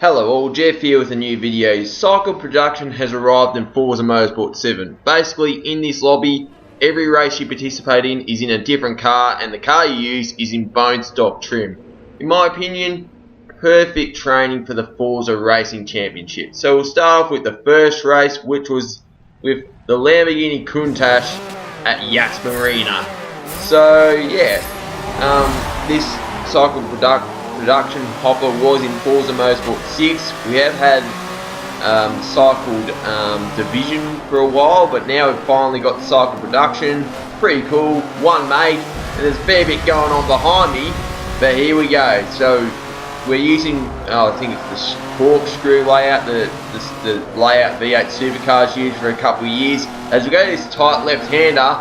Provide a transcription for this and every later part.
Hello all, Jeff here with a new video. Cycle production has arrived in Forza Motorsport 7. Basically, in this lobby, every race you participate in is in a different car, and the car you use is in bone stock trim. In my opinion, perfect training for the Forza Racing Championship. So we'll start off with the first race, which was with the Lamborghini Countach at Yachts Marina. So yeah, this cycle production hopper was in Forza Motorsport 6. We have had cycled division for a while, but now we've finally got cycle production. Pretty cool. One mate, and there's a fair bit going on behind me, but here we go. So we're using, I think it's the corkscrew layout, the layout V8 supercars used for a couple of years. As we go to this tight left-hander,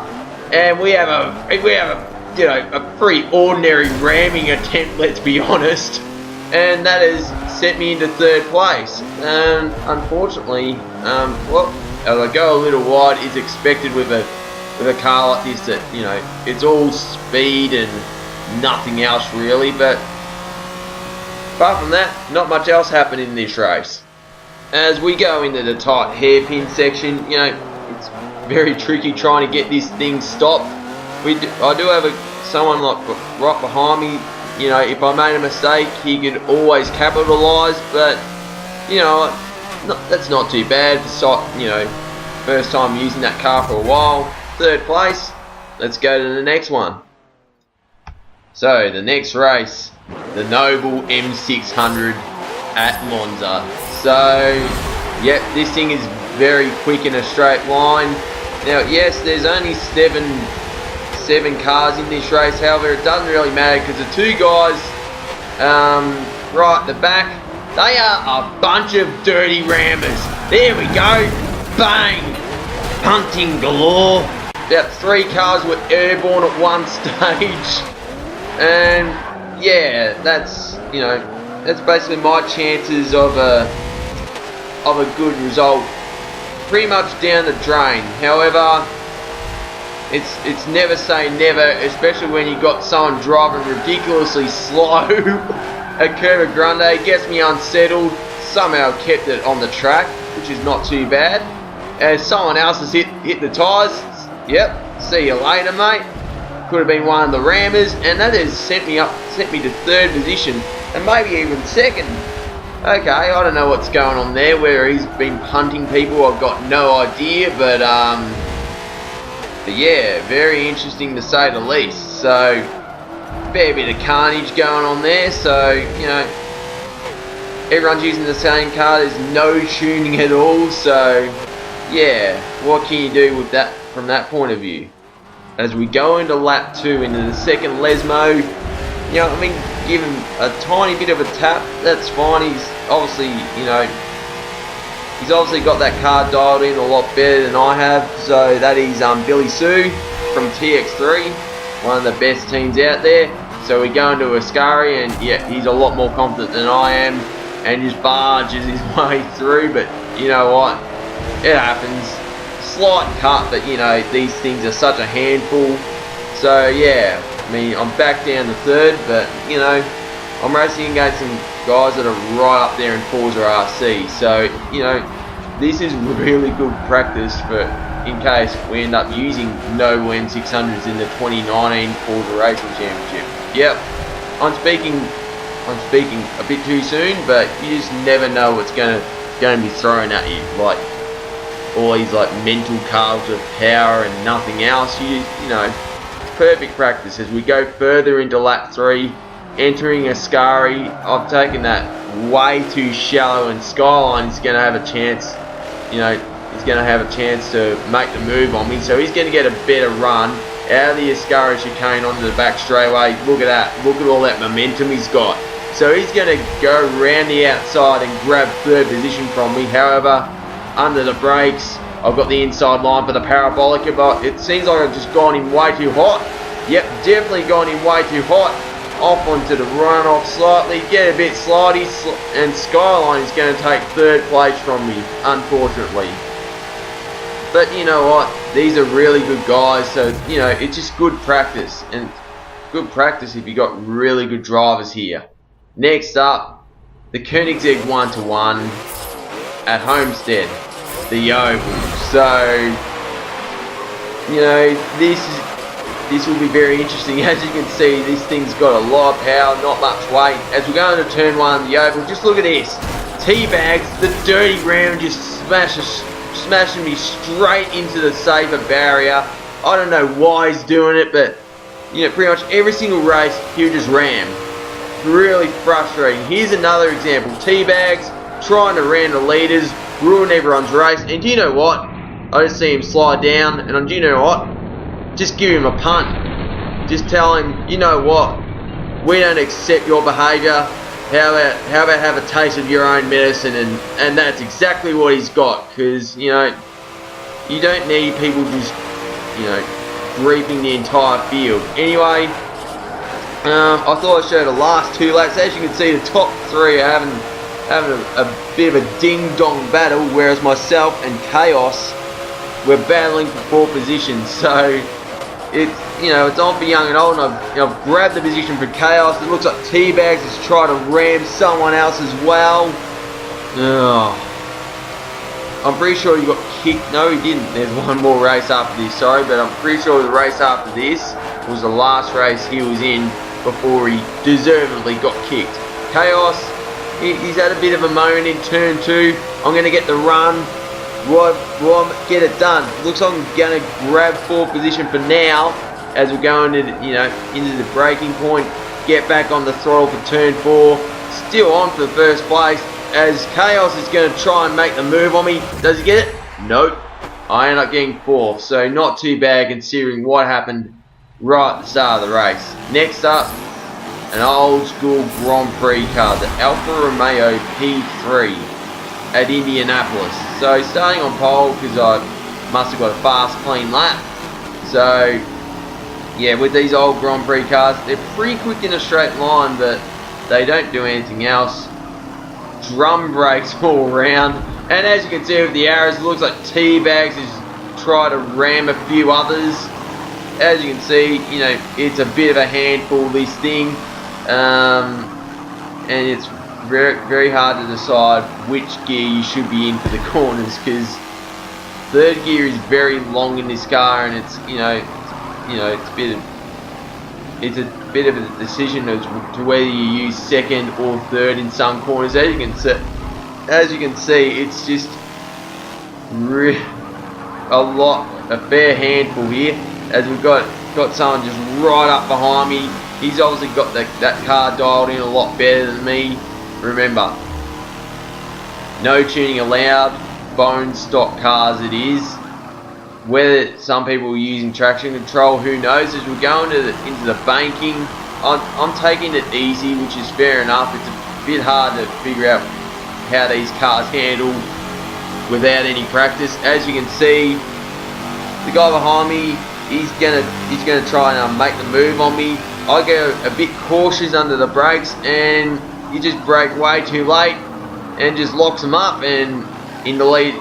and we have a a pretty ordinary ramming attempt, let's be honest, and that has set me into third place. And unfortunately, well, as I go a little wide, is expected with a car like this that it's all speed and nothing else really. But apart from that, not much else happened in this race. As we go into the tight hairpin section, it's very tricky trying to get this thing stopped. I do have someone like right behind me. If I made a mistake, he could always capitalise. But that's not too bad. First time using that car for a while. Third place. Let's go to the next one. So the next race, the Noble M600 at Monza. So yep, this thing is very quick in a straight line. Now yes, there's only seven cars in this race. However, it doesn't really matter because the two guys right at the back, they are a bunch of dirty rammers. There we go. Bang! Punting galore. About 3 cars were airborne at one stage. And yeah, that's basically my chances of a good result pretty much down the drain. However, it's never say never, especially when you got someone driving ridiculously slow. A Curva Grande gets me unsettled. Somehow kept it on the track, which is not too bad. As someone else has hit the tyres. Yep, see you later, mate. Could have been one of the rammers, and that has sent me to third position, and maybe even second. Okay, I don't know what's going on there, where he's been punting people. I've got no idea, but yeah, very interesting to say the least. So, fair bit of carnage going on there. So, everyone's using the same car. There's no tuning at all. So, yeah, what can you do with that from that point of view? As we go into lap 2, into the second Lesmo, give him a tiny bit of a tap. That's fine. He's obviously, he's obviously got that car dialed in a lot better than I have. So that is Billy Sue from TX3, one of the best teams out there. So we go into Ascari, and yeah, he's a lot more confident than I am, and just barges his way through. But you know what? It happens. Slight cut, but these things are such a handful. So yeah, I'm back down to third, but I'm racing against some guys that are right up there in ForzaRC. So this is really good practice for in case we end up using Noble M600s in the 2019 Forza Racing Championship. Yep, I'm speaking a bit too soon, but you just never know what's going to be thrown at you, like all these mental cars of power and nothing else. Perfect practice. As we go further into lap 3, entering Ascari, I've taken that way too shallow, and Skyline is going to have a chance. He's going to have a chance to make the move on me, so he's going to get a better run out of the Ascari chicane onto the back straightaway. Look at that. Look at all that momentum he's got. So he's going to go around the outside and grab third position from me. However, under the brakes, I've got the inside line for the parabolic, but it seems like I've just gone in way too hot. Yep, definitely gone in way too hot. Off onto the runoff slightly, get a bit slidey, and Skyline is going to take third place from me, unfortunately. But you know what? These are really good guys, so it's just good practice, and good practice if you got really good drivers here. Next up, the Kering Zig 1-to-1 at Homestead, the Oval. So, you know, this will be very interesting. As you can see, this thing's got a lot of power, not much weight. As we go into turn 1, the Oval, just look at this. Teabags, the dirty ram just smashing me straight into the safer barrier. I don't know why he's doing it, but you know, pretty much every single race he'll just ram. Really frustrating. Here's another example. Teabags trying to ram the leaders, ruin everyone's race. And do you know what? I just see him slide down, and do you know what? Just give him a punt. Just tell him, you know what? We don't accept your behaviour. How about have a taste of your own medicine? And that's exactly what he's got. Because, you know, you don't need people just, you know, reaping the entire field. Anyway, I thought I'd show the last 2 laps. As you can see, the top 3 are having a bit of a ding-dong battle, whereas myself and Chaos, we're battling for 4 positions. So it's, you know, it's on for young and old, and I've grabbed the position for Chaos. It looks like Teabags is trying to ram someone else as well. I'm pretty sure he got kicked. No, he didn't. There's one more race after this, sorry, but I'm pretty sure the race after this was the last race he was in before he deservedly got kicked. Chaos, he's had a bit of a moment in turn 2. I'm going to get the run. Well, get it done. Looks like I'm going to grab 4th position for now as we're going into, you know, into the braking point. Get back on the throttle for turn 4. Still on for the 1st place as Chaos is going to try and make the move on me. Does he get it? Nope. I end up getting 4th, so not too bad considering what happened right at the start of the race. Next up, an old school Grand Prix car, the Alfa Romeo P3 at Indianapolis. So starting on pole because I must have got a fast clean lap. So yeah, with these old Grand Prix cars, they're pretty quick in a straight line, but they don't do anything else. Drum brakes all around, and as you can see with the arrows, it looks like Teabags is trying to ram a few others. As you can see, you know, it's a bit of a handful, this thing, and it's very, very hard to decide which gear you should be in for the corners, because 3rd gear is very long in this car, and it's, it's a bit of a decision as to whether you use 2nd or 3rd in some corners. As you can see, it's just a fair handful here. As we've got someone just right up behind me. He's obviously got that car dialed in a lot better than me. Remember, no tuning allowed, bone stock cars it is. Whether some people are using traction control, who knows. As we're going into the banking, I'm taking it easy, which is fair enough. It's a bit hard to figure out how these cars handle without any practice. As you can see, the guy behind me, he's gonna try and make the move on me. I go a bit cautious under the brakes, and he just brake way too late and just locks him up, and in the lead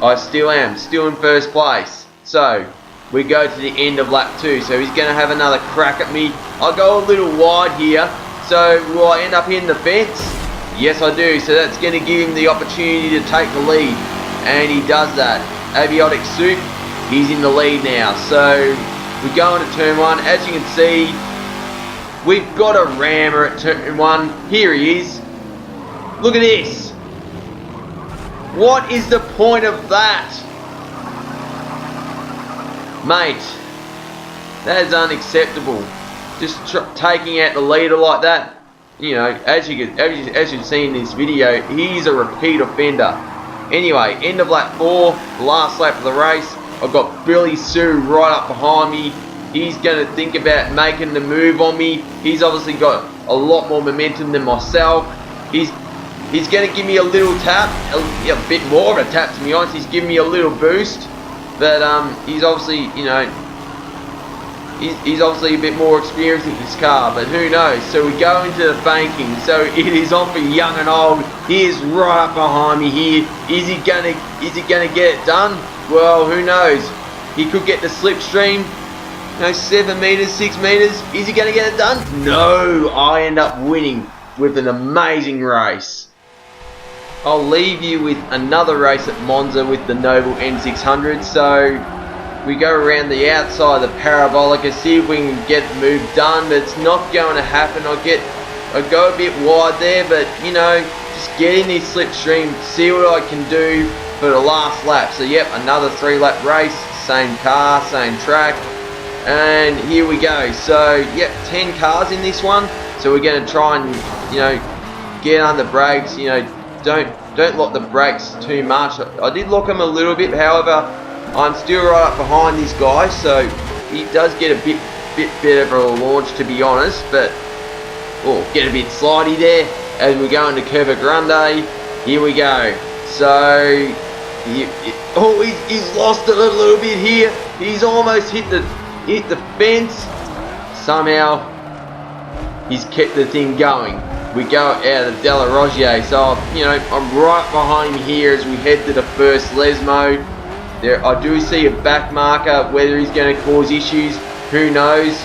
I still am in 1st place. So we go to the end of lap 2, so he's going to have another crack at me. I go a little wide here, so will I end up hitting the fence? Yes, I do. So that's going to give him the opportunity to take the lead, and he does that. Aviotic Soup, he's in the lead now. So we go into turn 1. As you can see, we've got a rammer at turn 1. Here he is. Look at this. What is the point of that? Mate, that is unacceptable. Just taking out the leader like that. You know, as you've seen in this video, he's a repeat offender. Anyway, end of lap 4, the last lap of the race. I've got Billy Sue right up behind me. He's going to think about making the move on me. He's obviously got a lot more momentum than myself. He's going to give me a little tap, a bit more of a tap to be honest. He's giving me a little boost, but he's obviously, you know, he's obviously a bit more experienced in this car, but who knows. So we go into the banking. So it is on for young and old. He is right up behind me here. Is he gonna get it done? Well, who knows. He could get the slipstream. You know, 7 meters, 6 meters. Is he gonna get it done? No, I end up winning. with an amazing race. I'll leave you with another race at Monza with the Noble N600. So we go around the outside of the Parabolica, see if we can get the move done, but it's not going to happen. I go a bit wide there, but you know, just get in this slipstream, see what I can do for the last lap. So yep, another 3-lap race, same car, same track, and here we go. So yep, 10 cars in this one, so we're going to try and, you know, get under brakes. You know, don't lock the brakes too much. I did lock them a little bit, however I'm still right up behind this guy, so he does get a bit better of a launch, to be honest, but get a bit slidey there as we go into Curva Grande. Here we go. So he's lost it a little bit here. He's almost hit the fence. Somehow he's kept the thing going. We go out of Della Roggier, so you know, I'm right behind him here as we head to the first Lesmo. There, I do see a back marker. Whether he's going to cause issues, who knows?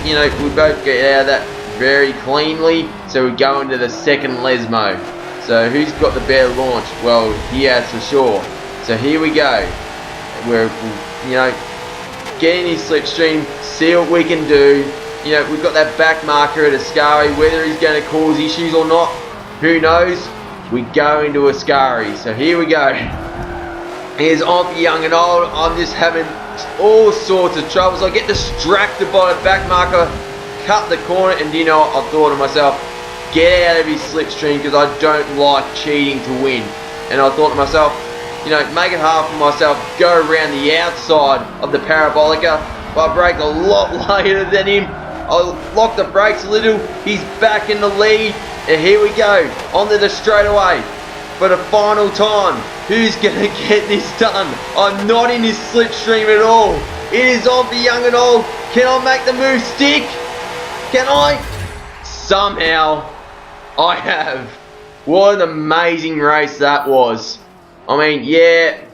You know, we both get out of that very cleanly, so we go into the second Lesmo. So who's got the better launch? Well, he has for sure. So here we go. We're, you know, getting his slipstream, see what we can do. You know, we've got that back marker at Ascari. Whether he's going to cause issues or not, who knows? We go into Ascari. So here we go. Here's Ompy Young and Old. I'm just having all sorts of troubles. I get distracted by the back marker, cut the corner, and you know what? I thought to myself, get out of his slipstream, because I don't like cheating to win. And I thought to myself, you know, make it hard for myself, go around the outside of the Parabolica. But I brake a lot later than him. I locked the brakes a little. He's back in the lead. And here we go, onto the straightaway for the final time. Who's going to get this done? I'm not in his slipstream at all. It is on for Young and Old. Can I make the move stick? Can I? Somehow, I have. What an amazing race that was. I mean, yeah,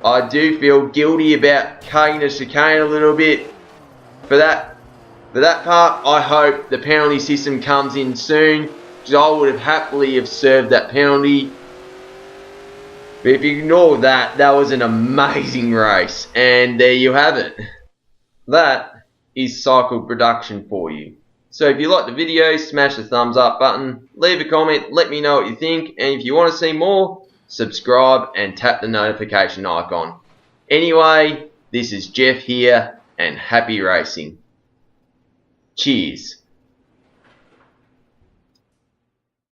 I do feel guilty about cutting the chicane a little bit. For that part, I hope the penalty system comes in soon, because I would have happily have served that penalty. But if you ignore that, that was an amazing race, and there you have it. That is cycle production for you. So if you like the video, smash the thumbs up button, leave a comment, let me know what you think, and if you want to see more, subscribe and tap the notification icon. Anyway, this is Jeff here, and happy racing. Cheers.